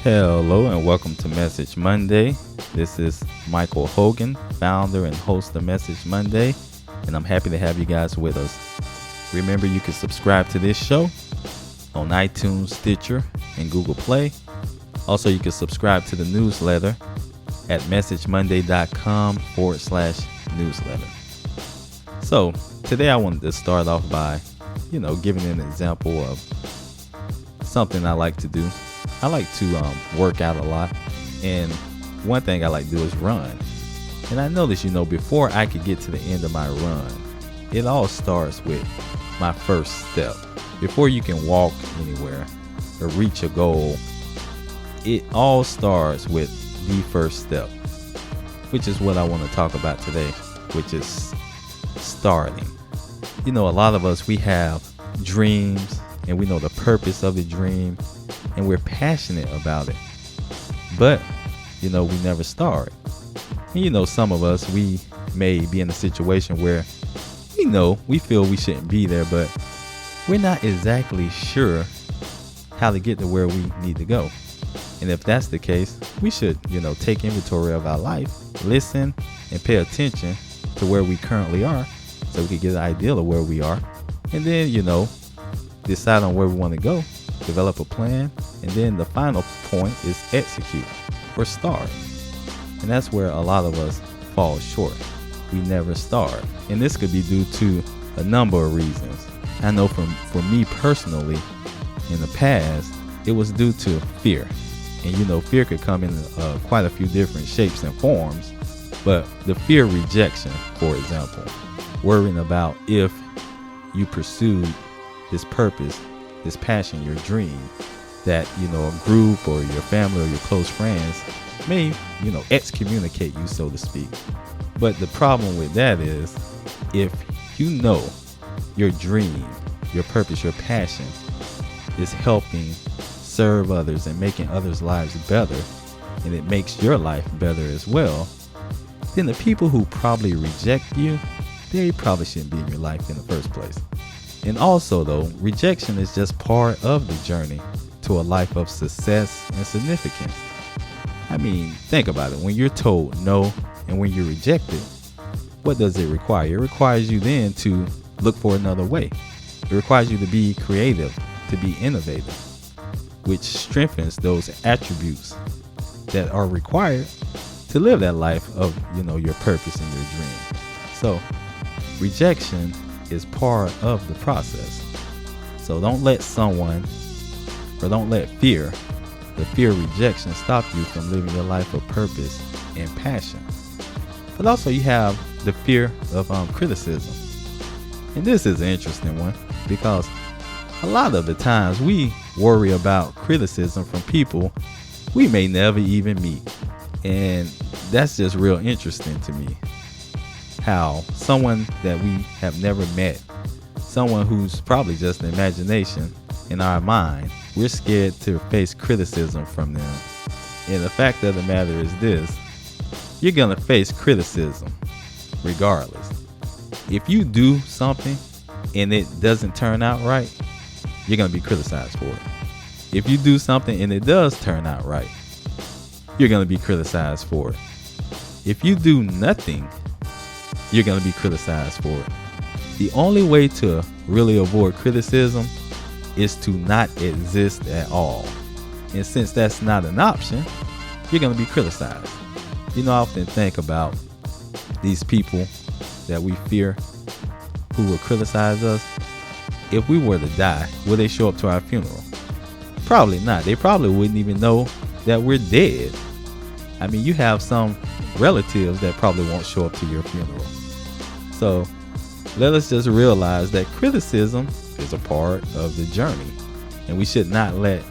Hello and welcome to Message Monday. This is Michael Hogan, founder and host of Message Monday, and I'm happy to have you guys with us. Remember, you can subscribe to this show on iTunes, Stitcher, and Google Play. Also, you can subscribe to the newsletter at messagemonday.com/newsletter. So, today I wanted to start off by, giving an example of something I like to do. I like to work out a lot, and one thing I like to do is run. And I noticed, before I could get to the end of my run, it all starts with my first step. Before you can walk anywhere or reach a goal, it all starts with the first step, which is what I want to talk about today, which is starting. A lot of us, we have dreams and we know the purpose of the dream and we're passionate about it, but we never start. And some of us, we may be in a situation where we feel we shouldn't be there, but we're not exactly sure how to get to where we need to go. And if that's the case, we should take inventory of our life, listen and pay attention to where we currently are so we can get an idea of where we are, and then decide on where we want to go, develop a plan, and then the final point is execute or start. And that's where a lot of us fall short. We never start. And this could be due to a number of reasons. I know for me personally, in the past, it was due to fear. And fear could come in quite a few different shapes and forms. But the fear of rejection, for example, worrying about if you pursued this purpose, this passion, your dream, that a group or your family or your close friends may excommunicate you, so to speak. But the problem with that is, if your dream, your purpose, your passion is helping serve others and making others' lives better, and it makes your life better as well, then the people who probably reject you, they probably shouldn't be in your life in the first place. And also, though, rejection is just part of the journey to a life of success and significance. I mean, think about it. When you're told no and when you're rejected, what does it require? It requires you then to look for another way. It requires you to be creative, to be innovative, which strengthens those attributes that are required to live that life of, your purpose and your dream. So, rejection is part of the process. So don't let fear, the fear of rejection, stop you from living your life of purpose and passion. But also you have the fear of criticism. And this is an interesting one, because a lot of the times we worry about criticism from people we may never even meet. And that's just real interesting to me. How someone that we have never met, someone who's probably just an imagination in our mind, we're scared to face criticism from them. And the fact of the matter is this: you're going to face criticism regardless. If you do something and it doesn't turn out right, you're going to be criticized for it. If you do something and it does turn out right, you're going to be criticized for it. If you do nothing, you're going to be criticized for it. The only way to really avoid criticism is to not exist at all. And since that's not an option, you're going to be criticized. I often think about these people that we fear who will criticize us. If we were to die, will they show up to our funeral? Probably not. They probably wouldn't even know that we're dead. I mean, you have some relatives that probably won't show up to your funeral. So let us just realize that criticism is a part of the journey, and we should not let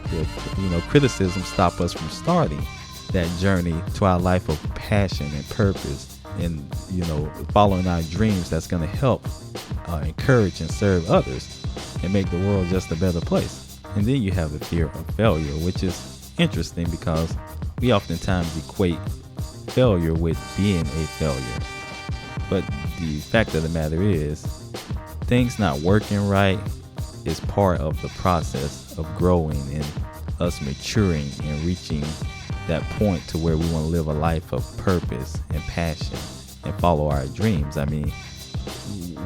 criticism stop us from starting that journey to our life of passion and purpose, and following our dreams that's going to help encourage and serve others and make the world just a better place. And then you have the fear of failure, which is interesting because we oftentimes equate failure with being a failure. But the fact of the matter is, things not working right is part of the process of growing and us maturing and reaching that point to where we want to live a life of purpose and passion and follow our dreams. I mean,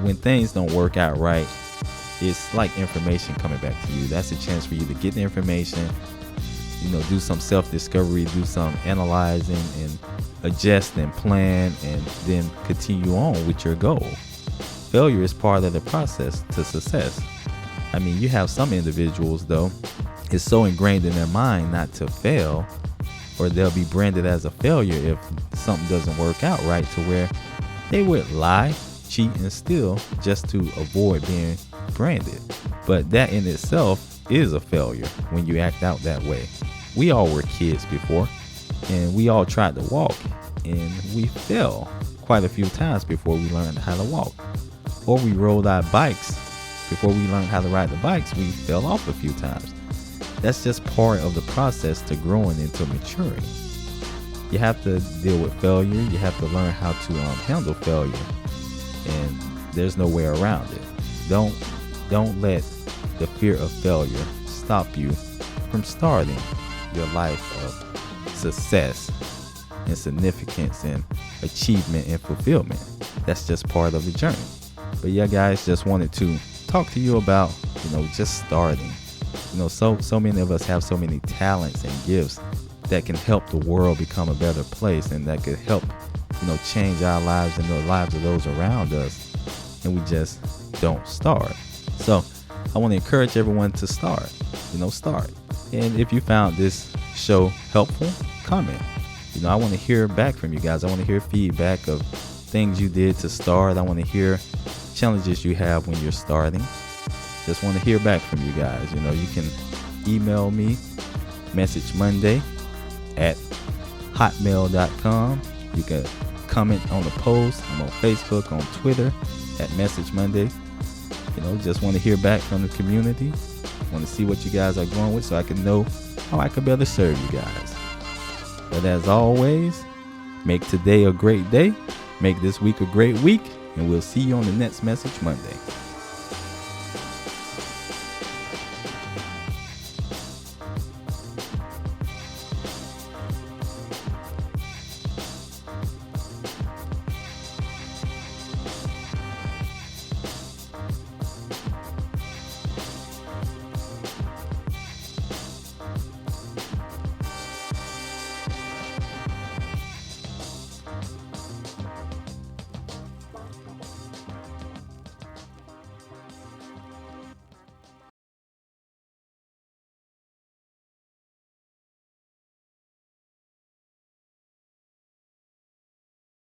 when things don't work out right, it's like information coming back to you. That's a chance for you to get the information, do some self-discovery, do some analyzing and adjust and plan, and then continue on with your goal. Failure is part of the process to success. I mean, you have some individuals, though, it's so ingrained in their mind not to fail, or they'll be branded as a failure if something doesn't work out right, to where they would lie, cheat, and steal just to avoid being branded. But that in itself is a failure when you act out that way. We all were kids before, and we all tried to walk, and we fell quite a few times before we learned how to walk. Or we rode our bikes. Before we learned how to ride the bikes, we fell off a few times. That's just part of the process to growing into maturing. You have to deal with failure. You have to learn how to handle failure, and there's no way around it. Don't let the fear of failure stop you from starting your life of success and significance and achievement and fulfillment. That's just part of the journey. But yeah, guys, just wanted to talk to you about, just starting. So many of us have so many talents and gifts that can help the world become a better place, and that could help, change our lives and the lives of those around us. And we just don't start. So I want to encourage everyone to start. Start. And if you found this show helpful, comment. I want to hear back from you guys. I want to hear feedback of things you did to start. I want to hear challenges you have when you're starting. Just want to hear back from you guys. You can email me, messagemonday@hotmail.com. You can comment on the post. I'm on Facebook, on Twitter @messagemonday. Just want to hear back from the community. Want to see what you guys are going with, so I can know how I can better serve you guys. But as always, make today a great day. Make this week a great week. And we'll see you on the next Message Monday.